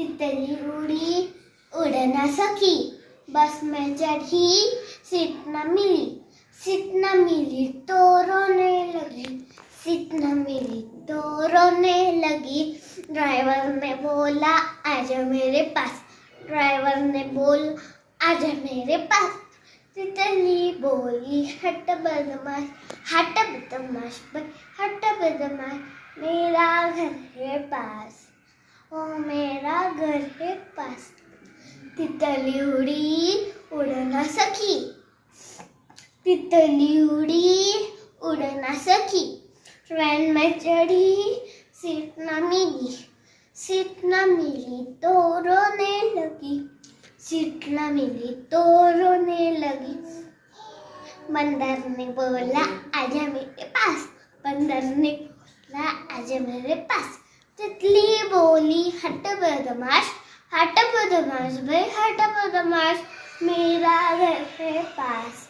तितली उड़ी उड़ना सकी, बस में चढ़ी सीट न मिली, सीट न मिली तो रोने लगी, सीट न मिली तो रोने लगी। ड्राइवर ने बोला आजा मेरे पास, ड्राइवर ने बोला आजा मेरे पास। तितली बोली हट बदमाश, हट बदमाश, हट बदमाश, मेरा घर है पास, ओ मेरा घर है पास। तितली उड़ी उड़ ना सकी, तितली उड़ी उड़ ना सकी। ट्रेन में चढ़ी सीट न मिली, सीट न मिली तो रोने लगी, सीट न मिली तो रोने लगी। बंदर ने बोला आजा मेरे पास, बंदर ने बोला आजा मेरे पास। तितली बोली हट बदमाश, हट बदमाश भाई हट बदमाश, मेरा घर है पास,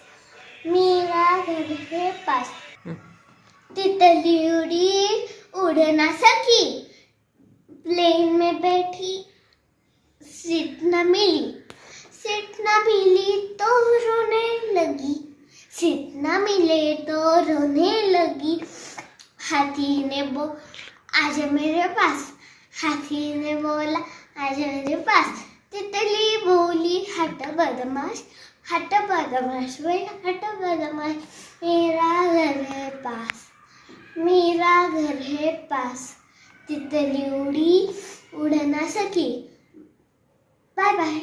मेरा घर है पास। तितली उड़ी उड़ ना सकी, प्लेन में बैठी सीट न मिली, सीट न मिली तो रोने लगी, सीट न मिले तो रोने लगी। हाथी ने आजा मेरे पास, हाथी ने बोला आजा मेरे पास। तितली बोली हट बदमाश, हट बदमाश भाई हट बदमाश, मेरा घर है पास, मेरा घर है पास। तितली उड़ी उड़ ना सकी। Bye bye.